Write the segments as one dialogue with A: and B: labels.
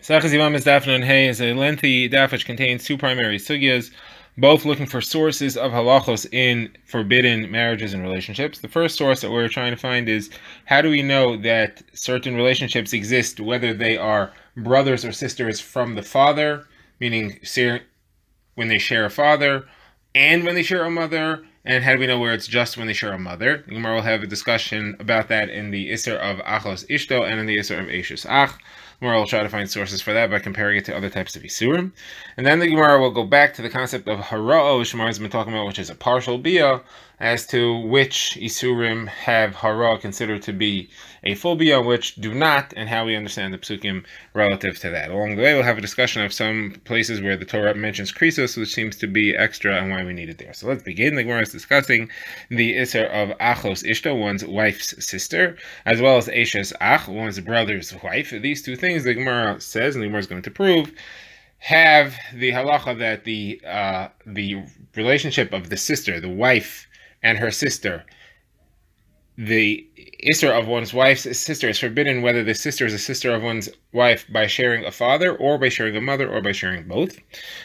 A: Yevamos Daf is a lengthy daf which contains two primary sugyas, both looking for sources of halachos in forbidden marriages and relationships. The first source that we're trying to find is, how do we know that certain relationships exist, whether they are brothers or sisters from the father, meaning when they share a father, and when they share a mother, and how do we know where it's just when they share a mother? The Gemara will have a discussion about that in the Isser of Achos Ishto and in the Isser of Eishes Ach. Gemara will try to find sources for that by comparing it to other types of Isurim. And then the Gemara will go back to the concept of Hara'o, which Gemara has been talking about, which is a partial Bia, as to which Isurim have Hara considered to be a full Bia, which do not, and how we understand the Psukim relative to that. Along the way, we'll have a discussion of some places where the Torah mentions Krisos, which seems to be extra, and why we need it there. So let's begin. The Gemara is discussing the Isser of Achos Ishto, one's wife's sister, as well as Eishes Ach, one's brother's wife. These two things, the Gemara says, and the Gemara is going to prove, have the halacha that the relationship of the sister, the wife, and her sister, the Isser of one's wife's sister is forbidden whether the sister is a sister of one's wife by sharing a father, or by sharing a mother, or by sharing both. The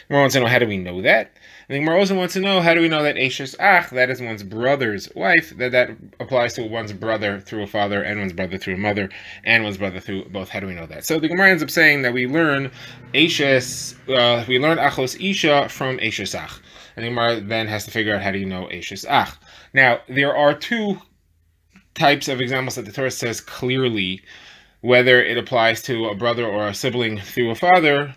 A: Gemara wants to know, how do we know that? And the Gemara also wants to know, how do we know that Eishes Ach, that is one's brother's wife, that applies to one's brother through a father, and one's brother through a mother, and one's brother through both? How do we know that? So the Gemara ends up saying that we learn Achos Isha from Eishes Ach. And the Gemara then has to figure out, how do you know Eishes Ach? Now, there are two types of examples that the Torah says clearly whether it applies to a brother or a sibling through a father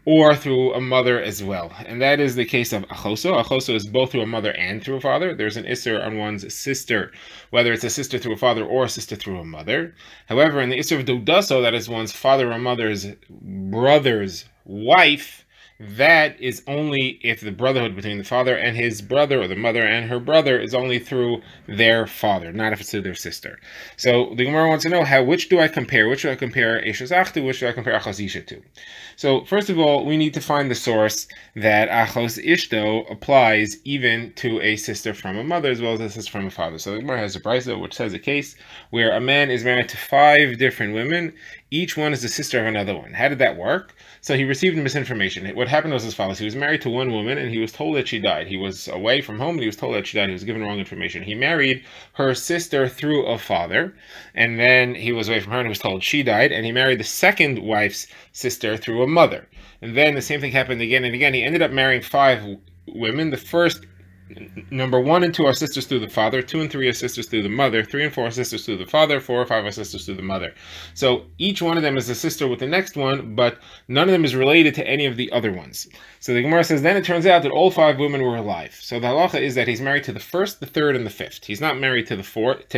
A: or through a mother as well. And that is the case of Achoso. Achoso is both through a mother and through a father. There's an Isser on one's sister, whether it's a sister through a father or a sister through a mother. However, in the Isser of Dodaso, that is one's father or mother's brother's wife, that is only if the brotherhood between the father and his brother, or the mother and her brother, is only through their father, not if it's through their sister. So the Gemara wants to know, which do I compare? Which do I compare Eishes Ach to? Which do I compare Achos Isha to? So first of all, we need to find the source that Achos Ishto applies even to a sister from a mother as well as a sister from a father. So the Gemara has a brisa which says a case where a man is married to 5 different women. Each one is the sister of another one. How did that work? So he received misinformation. What happened was as follows. He was married to one woman and he was told that she died. He was away from home and he was told that she died. He was given wrong information. He married her sister through a father, and then he was away from her and he was told she died, and he married the second wife's sister through a mother. And then the same thing happened again and again. He ended up marrying 5 women. The first, number 1 and 2 are sisters through the father, 2 and 3 are sisters through the mother, 3 and 4 are sisters through the father, 4 or 5 are sisters through the mother. So each one of them is a sister with the next one, but none of them is related to any of the other ones. So the Gemara says, then it turns out that all 5 women were alive. So the halacha is that he's married to the first, the third, and the fifth. He's not married to the fourth.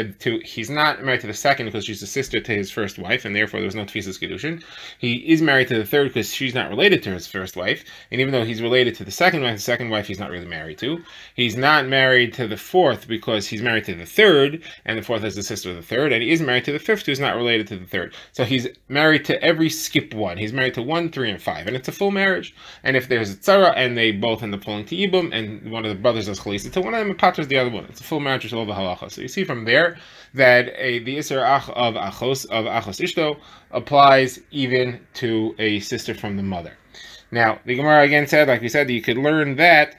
A: He's not married to the second because she's a sister to his first wife, and therefore there was no tefisas kedushin. He is married to the third because she's not related to his first wife, and even though he's related to the second wife he's not really married to. He's not married to the fourth because he's married to the third, and the fourth is the sister of the third, and he is married to the fifth, who's not related to the third. So he's married to every skip one. He's married to 1, 3, and 5, and it's a full marriage. And if there's a tzara and they both end up falling to Yibum, and one of the brothers does chalisa to one of them, and paters the other one, it's a full marriage with all the halacha. So you see from there that the Isser Ach of Achos Ishto applies even to a sister from the mother. Now the Gemara again said, like we said, that you could learn that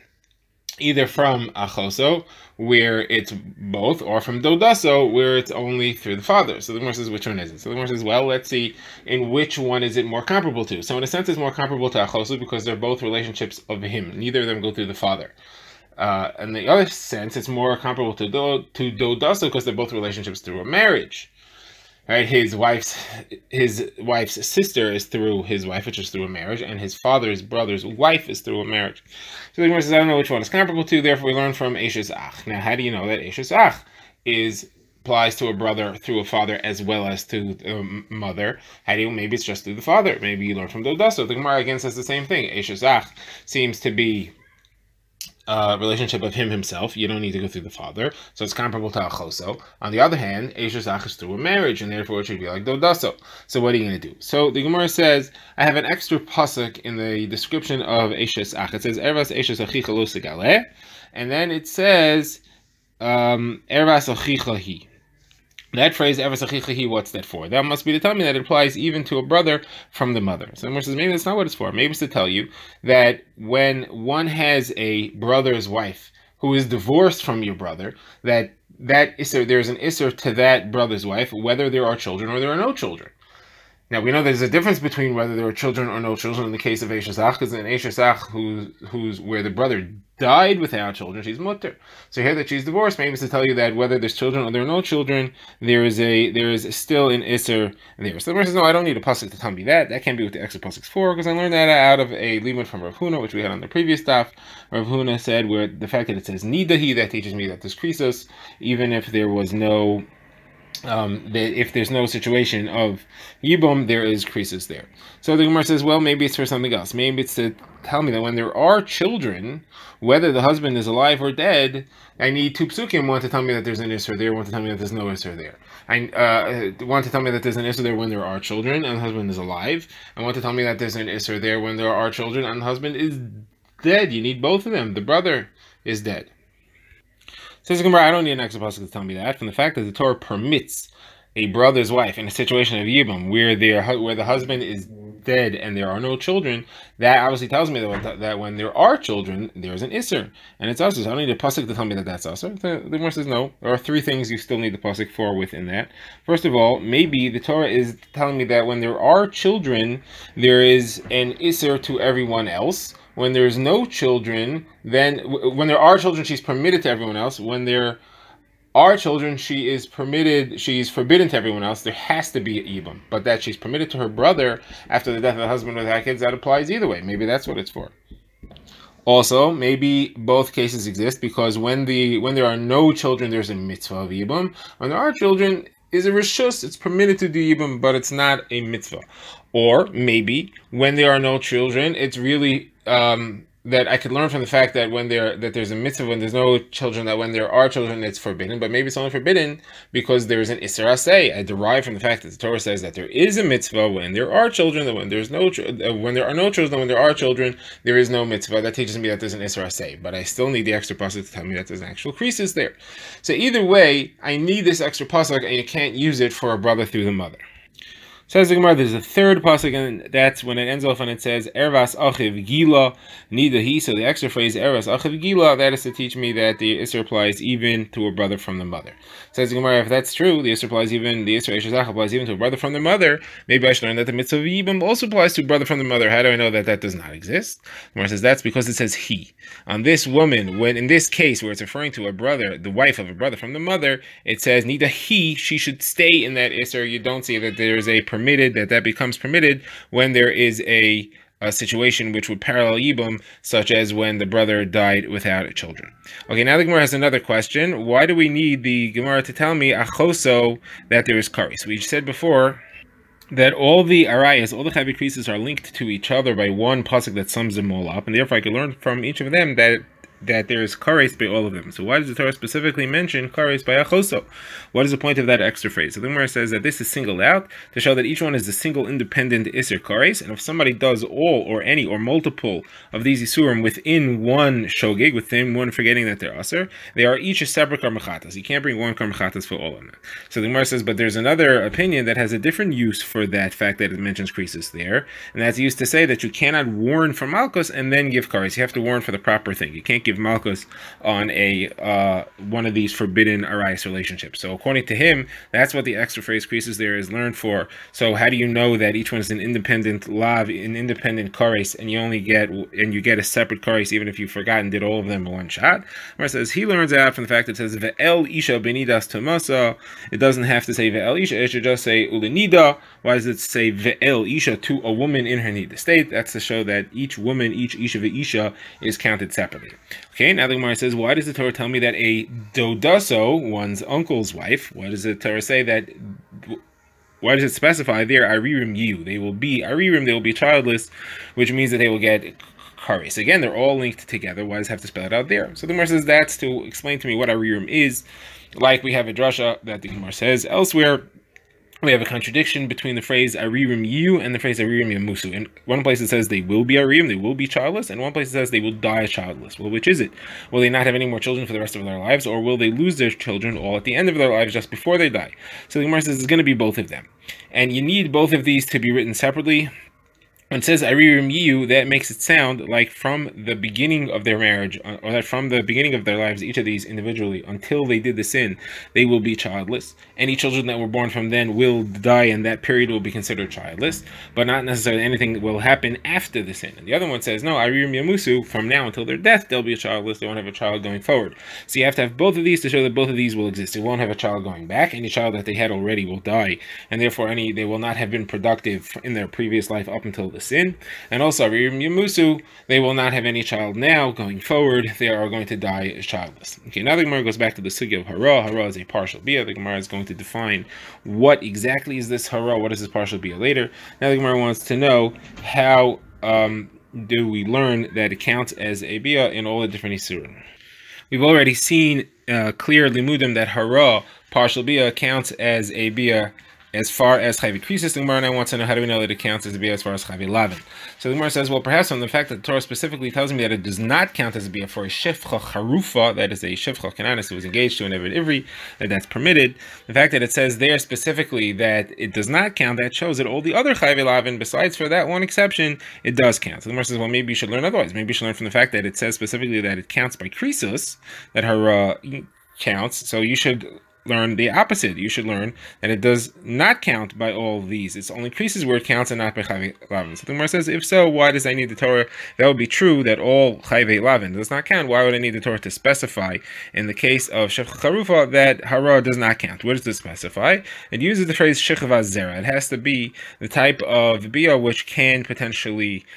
A: either from Achoso, where it's both, or from Dodaso, where it's only through the father. So the Gemara says, which one is it? So the Gemara says, well, let's see in which one is it more comparable to. So in a sense, it's more comparable to Achoso because they're both relationships of him. Neither of them go through the father. In the other sense, it's more comparable to Dodaso because they're both relationships through a marriage. Right, his wife's sister is through his wife, which is through a marriage, and his brother's wife is through a marriage. So the Gemara says, I don't know which one is comparable to, therefore we learn from Eishes Ach. Now, how do you know that Eishes Ach applies to a brother through a father as well as to a mother? How do you, maybe it's just through the father. Maybe you learn from Dodaso. The Gemara again says the same thing. Eishes Ach seems to be relationship of him himself. You don't need to go through the father, so it's comparable to Achoso. On the other hand, Eishes Ach is through a marriage, and therefore it should be like Dodaso. So what are you going to do? So the Gemara says, I have an extra pasuk in the description of Eishes Ach. It says, Ervas Eishes Achicha lo segale, and then it says, Ervas Achicha hi. That phrase, what's that for? That must be to tell me that it applies even to a brother from the mother. So the Gemara says, maybe that's not what it's for. Maybe it's to tell you that when one has a brother's wife who is divorced from your brother, that there's an isser to that brother's wife, whether there are children or there are no children. Now, we know there's a difference between whether there are children or no children in the case of Eishasach, because in Eishasach, who's where the brother died without children, she's mutter. So here that she's divorced, maybe it's to tell you that whether there's children or there are no children, there is still an isser there. So the Gemara says, no, I don't need a pasuk to tell me that. That can't be what the extra pasuk's for, because I learned that out of a limud from Rav Huna, which we had on the previous daf. Rav Huna said where the fact that it says nidahi, that teaches me that there's krisos, even if there was no if there's no situation of Yibum, there is krisis there. So the Gemara says, well, maybe it's for something else. Maybe it's to tell me that when there are children, whether the husband is alive or dead, I need two psukim. One to tell me that there's an isser there, one to tell me that there's no isser there. I want to tell me that there's an isser there when there are children and the husband is alive. I want to tell me that there's an isser there when there are children and the husband is dead. You need both of them. The brother is dead. Says the Gemara, I don't need an extra pasuk to tell me that. From the fact that the Torah permits a brother's wife in a situation of Yibum where the husband is dead and there are no children, that obviously tells me that when there are children, there's an isser, and it's usher. So I don't need a pasuk to tell me that that's usher. The Gemara says no. There are three things you still need the pasuk for within that. First of all, maybe the Torah is telling me that when there are children, there is an isser to everyone else. When there's no children, then when there are children, she's permitted to everyone else. When there are children, she's forbidden to everyone else. There has to be a ibum, but that she's permitted to her brother after the death of the husband without kids, that applies either way. Maybe that's what it's for. Also, maybe both cases exist because when there are no children, there's a mitzvah of ibum. When there are children, is a rishus, it's permitted to do ibum, but it's not a mitzvah. Or maybe when there are no children, it's really that I could learn from the fact that there's a mitzvah when there's no children, that when there are children it's forbidden, but maybe it's only forbidden because there is an isser aseh. I derive from the fact that the Torah says that there is a mitzvah when there are children, that when there are no children, when there are children, there is no mitzvah. That teaches me that there's an isser aseh, but I still need the extra pasuk to tell me that there's an actual krisis there. So either way, I need this extra pasuk, and you can't use it for a brother through the mother. Says the Gemara, there's a third pasuk, and that's when it ends off and it says Ervas Achiv Gila Nidahi. So the extra phrase Ervas Achiv Gila, that is to teach me that the Isser applies even to a brother from the mother. Says the Gemara, if that's true, the Isser applies even to a brother from the mother. Maybe I should learn that the mitzvah of Yibum also applies to a brother from the mother. How do I know that that does not exist? The Gemara says that's because it says he. On this woman, when in this case where it's referring to a brother, the wife of a brother from the mother, it says Nidahi, she should stay in that Isser. You don't see that there is a permitted, that becomes permitted when there is a situation which would parallel Yibum, such as when the brother died without children. Okay, now the Gemara has another question. Why do we need the Gemara to tell me achoso that there is karis? We said before that all the arayas, all the chavi krisis are linked to each other by one pasuk that sums them all up, and therefore I can learn from each of them that there is kares by all of them. So why does the Torah specifically mention kares by achoso? What is the point of that extra phrase? So the Gemara says that this is singled out to show that each one is a single independent iser kares, and if somebody does all or any or multiple of these isurim within one shogig, within one forgetting that they're aser, they are each a separate karmachatas. You can't bring one karmachatas for all of them. So the Gemara says, but there's another opinion that has a different use for that fact that it mentions krisis there, and that's used to say that you cannot warn for malchus and then give kares. You have to warn for the proper thing. You can't give malchus on a one of these forbidden arayis relationships. So according to him, that's what the extra phrase krisis there is learned for. So how do you know that each one is an independent lav, an independent kares, and you get a separate kares even if you forgot and did all of them in one shot? Where it says he learns out from the fact that it says ve'el isha benidas tamasa. It doesn't have to say ve'el isha. It should just say ulenida. Why does it say ve'el isha, to a woman in her nida state? That's to show that each woman, each isha ve'isha, is counted separately. Okay, now the Gemara says, why does the Torah tell me that a dodaso, one's uncle's wife, why does the Torah say that, why does it specify there, aririm you? They will be aririm, they will be childless, which means that they will get kares. Again, they're all linked together. Why does it have to spell it out there? So the Gemara says that's to explain to me what aririm is, like we have a drasha that the Gemara says elsewhere, we have a contradiction between the phrase aririm yu and the phrase aririm yamusu. In one place it says they will be aririm, they will be childless, and one place it says they will die childless. Well, which is it? Will they not have any more children for the rest of their lives, or will they lose their children all at the end of their lives just before they die? So the Gemara says it's going to be both of them. And you need both of these to be written separately. When it says aririm yu, that makes it sound like from the beginning of their marriage, or that from the beginning of their lives, each of these individually, until they did the sin, they will be childless. Any children that were born from then will die, and that period will be considered childless, but not necessarily anything will happen after the sin. And the other one says, no, aririm yamusu, from now until their death, they'll be childless, they won't have a child going forward. So you have to have both of these to show that both of these will exist. They won't have a child going back. Any child that they had already will die, and therefore they will not have been productive in their previous life up until the sin. And also aririm yamusu, they will not have any child now going forward. They are going to die childless. Okay, now the Gemara goes back to the sugya of hara. Hara is a partial bia. The Gemara is going to define what exactly is this hara, what is this partial bia later. Now the Gemara wants to know how do we learn that it counts as a bia in all the different isurim. We've already seen clear limudim that hara, partial bia, counts as a bia as far as chayve krisis. The Gemara now wants to know, how do we know that it counts as a bia as far as chayve lavin? So the Gemara says, well, perhaps from the fact that the Torah specifically tells me that it does not count as a bia for a shifcha charufa, that is a shifcha kananis who was engaged to an eved ivri, that's permitted. The fact that it says there specifically that it does not count, that shows that all the other chayve lavin, besides for that one exception, it does count. So the Gemara says, well, maybe you should learn otherwise. Maybe you should learn from the fact that it says specifically that it counts by krisus, that hara counts. So you should learn the opposite. You should learn that it does not count by all these. It's only krisis where it counts and not by chayve lavin. So the Gemara says, if so, why does I need the Torah? That would be true that all chayve lavin does not count. Why would I need the Torah to specify in the case of shechva charufa that hara does not count? What does this specify? It uses the phrase shechva zera. It has to be the type of bia which can potentially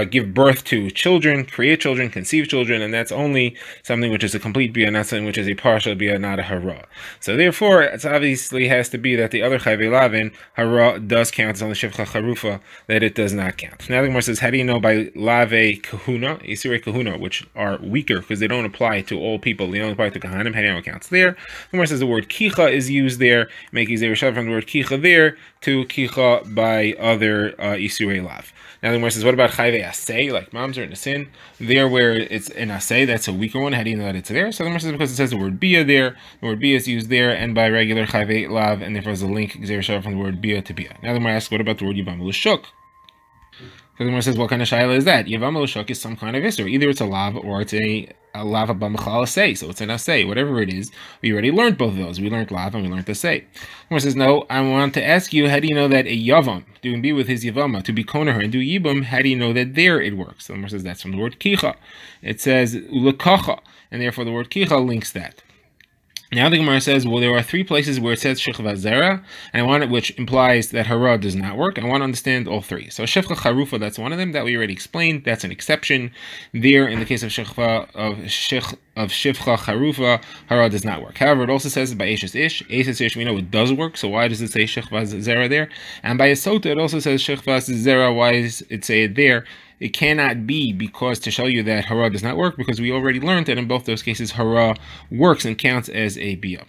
A: give birth to children, create children, conceive children, and that's only something which is a complete bia, not something which is a partial bia, not a hara. So therefore, it obviously has to be that the other chayve lavin, hara, does count as only shivcha charufa, that it does not count. Now the Gemara says, how do you know by lave kahuna, isure kahuna, which are weaker because they don't apply to all people, they only apply to kahanim? How do you know it counts there? The Gemara says the word kicha is used there, making zera from the word kicha there to kicha by other isure lav. Now the Gemara says, what about chayve asay, like mamzer in a sin? There where it's an asay, that's a weaker one. How do you know that it's there? So the Gemara says, because it says the word bia there, the word bia is used there, and by regular chayve lav, and therefore there's a link zera from the word bia to bia. Now the Gemara asks, what about the word yevamos shuk? So the Gemara says, what kind of shayla is that? Yevamos shuk is some kind of isser. Either it's a lav or it's a lava b'machal asay, so it's an asay, whatever it is. We already learned both of those. We learned lav and we learned asay. Gemara says, no, I want to ask you, how do you know that a yavam, doing be with his yavama, to be koner her and do yibum, how do you know that there it works? So the Gemara says, that's from the word kicha. It says ulekacha, and therefore the word kicha links that. Now the Gemara says, well, there are three places where it says shechva zera, and I want it, which implies that hara does not work. I want to understand all three. So shechva charufa, that's one of them that we already explained. That's an exception. There, in the case of shechva shivcha charufa, hara does not work. However, it also says by eshes ish. Eshes ish, we know it does work. So why does it say shechva zera there? And by esota, it also says shechva zera. Why does it say it there? It cannot be because to show you that hara does not work, because we already learned that in both those cases hara works and counts as a bia.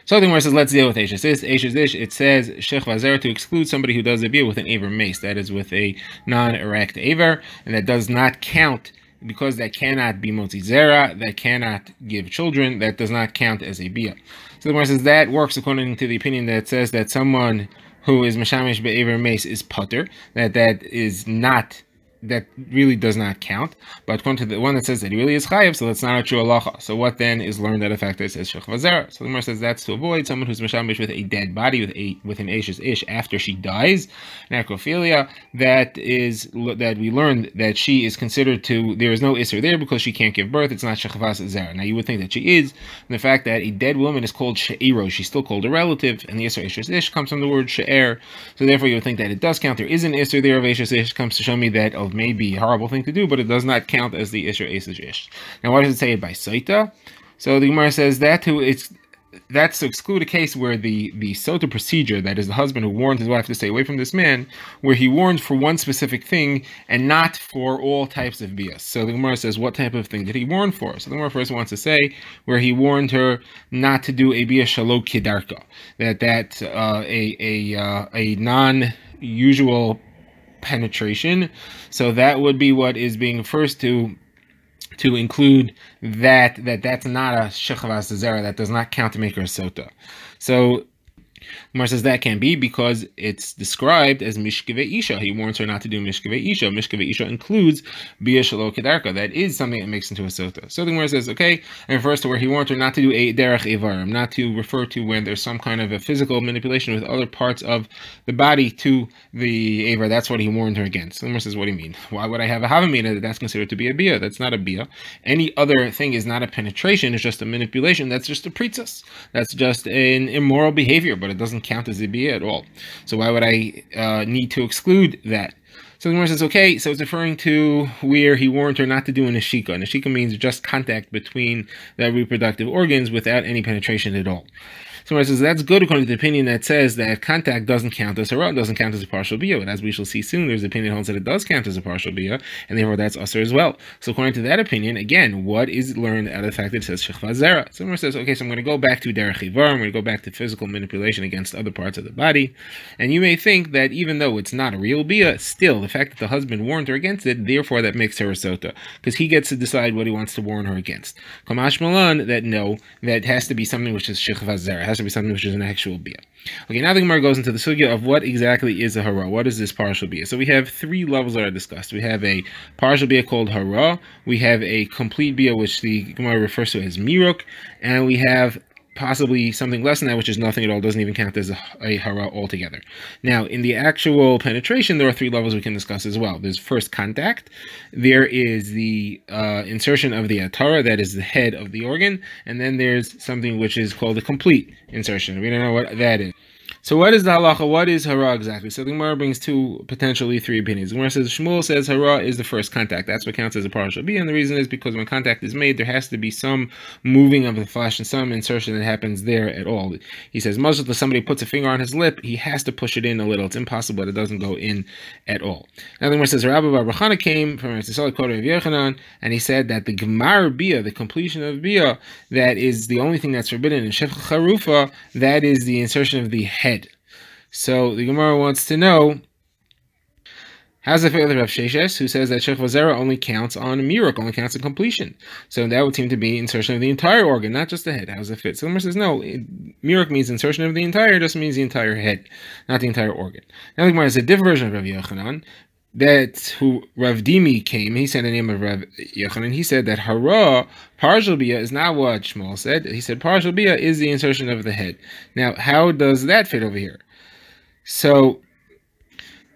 A: So the Gemara says, let's deal with eshes ish. Eshes ish, it says shechva zera to exclude somebody who does a bia with an aver mace, that is with a non-erect aver, and that does not count because that cannot be motzi zera, that cannot give children, that does not count as a bia. So the Gemara says that works according to the opinion that says that someone who is mashamish be'aver mace is putter, that is not, that really does not count. But according to the one that says that he really is chayiv, so that's not a true halacha. So what then is learned that a fact that it says shechva zera? So the Gemara says that's to avoid someone who's mashamish with a dead body, with an eshes ish after she dies, necrophilia. That we learned that she is considered to, there is no isser there because she can't give birth. It's not shechva zera. Now you would think that she is, and the fact that a dead woman is called she'ero, she's still called a relative, and the isser eshes ish comes from the word she'er. So therefore you would think that it does count. There is an isser there of eshes ish, comes to show me that may be a horrible thing to do, but it does not count as the ish or eshes ish. Now, why does it say it by saita? So the Gemara says that too. It's that's to exclude a case where the sota procedure, that is the husband who warned his wife to stay away from this man, where he warned for one specific thing and not for all types of bias. So the Gemara says, what type of thing did he warn for? So the Gemara first wants to say where he warned her not to do a bias shalo kidarka, that a non-usual penetration. So that would be what is being first to include that's not a shechavas zera, that does not count to make her sota. So Gemara says that can be because it's described as mishkeve isha. He warns her not to do mishkeve isha. Mishkeve isha includes bia shalo kedarka. That is something that makes into a sota. So the Gemara says, okay, and refers to where he warned her not to do a derech evarim, not to refer to when there's some kind of a physical manipulation with other parts of the body to the avar. That's what he warned her against. So the Gemara says, what do you mean? Why would I have a havamina that's considered to be a bia? That's not a bia. Any other thing is not a penetration. It's just a manipulation. That's just a pritzas. That's just an immoral behavior, but it doesn't count as a bia at all. So why would I need to exclude that? So the Gemara says, okay, so it's referring to where he warned her not to do a neshika. Neshika means just contact between the reproductive organs without any penetration at all. So Gemara says that's good according to the opinion that says that contact doesn't count as hara, doesn't count as a partial bia. But as we shall see soon, there's an opinion that holds that it does count as a partial bia, and therefore that's usher as well. So according to that opinion, again, what is learned out of the fact that it says shechva zera? So Gemara says, okay, so I'm going to go back to derech ivar, I'm going to go back to physical manipulation against other parts of the body, and you may think that even though it's not a real bia, still the fact that the husband warned her against it, therefore that makes her a sota, because he gets to decide what he wants to warn her against. Kamash malan, that no, that has to be something which is shechva zera, has to be something which is an actual bia. Okay, now the Gemara goes into the sugya of what exactly is a hara. What is this partial bia? So we have three levels that are discussed. We have a partial bia called hara. We have a complete bia, which the Gemara refers to as miruk, and we have possibly something less than that, which is nothing at all, doesn't even count as a hara altogether. Now, in the actual penetration, there are three levels we can discuss as well. There's first contact, there is the insertion of the atara, that is the head of the organ, and then there's something which is called a complete insertion. We don't know what that is. So what is the halacha? What is hara exactly? So the Gemara brings potentially three opinions. The Gemara says, Shmuel says hara is the first contact. That's what counts as a partial bia, and the reason is because when contact is made, there has to be some moving of the flesh and some insertion that happens there at all. He says, much as somebody puts a finger on his lip, he has to push it in a little. It's impossible that it doesn't go in at all. Now the Gemara says, Rabbi Bar Chana came from Eretz Yisrael, Yechanan, and he said that the Gemar bia, the completion of bia, that is the only thing that's forbidden in Shefcha Charufa, that is the insertion of the head. So the Gemara wants to know, how's it fit with Rav Sheshes, who says that shechva zera only counts on miruk, only counts on completion? So that would seem to be insertion of the entire organ, not just the head. How does it fit? So the Gemara says, no, miruk means insertion of the entire, just means the entire head, not the entire organ. Now the Gemara has a different version of Rav Yochanan, that who Rav Dimi came, he said the name of Rav Yochanan, he said that hara, partial bia, is not what Shmuel said. He said partial bia is the insertion of the head. Now, how does that fit over here? So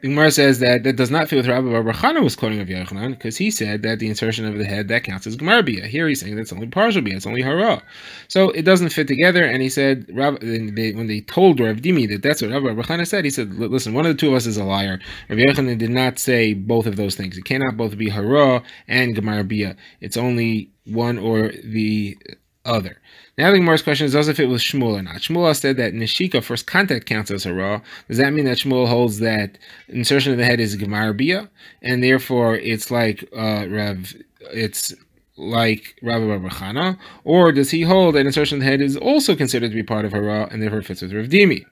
A: the Gemara says that does not fit with Rabbi Bar Chana was quoting of Yochanan, because he said that the insertion of the head, that counts as Gemar bia. Here he's saying that's only partial bia, it's only hara. So it doesn't fit together, and he said, when they told Rav Dimi that that's what Rabbi Bar Chana said, he said, listen, one of the two of us is a liar. Rabbi Yochanan did not say both of those things. It cannot both be hara and Gemar bia. It's only one or the other. Now the Gemara's question is, does it fit with Shmuel or not? Shmuel said that neshika, first contact, counts as hara. Does that mean that Shmuel holds that insertion of the head is gemar bia, and therefore it's like Rabbi Bar Chana? Or does he hold that insertion of the head is also considered to be part of hara, and therefore fits with Rav Dimi?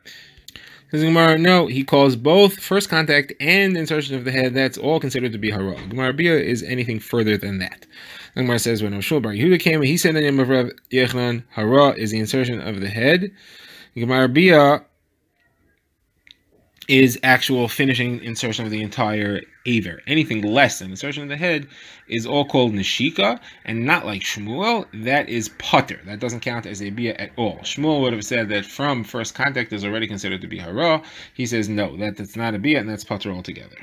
A: Says Gemara, no, he calls both first contact and insertion of the head, that's all considered to be hara. Gemar bia is anything further than that. The Gemara says, when Shmuel Bar Yehuda came, he said the name of Rav Yochanan, hara is the insertion of the head. Gemar bia is actual finishing insertion of the entire aver. Anything less than insertion of the head is all called neshika, and not like Shmuel, that is pater. That doesn't count as a bia at all. Shmuel would have said that from first contact is already considered to be hara. He says no, that's not a bia, and that's pater altogether.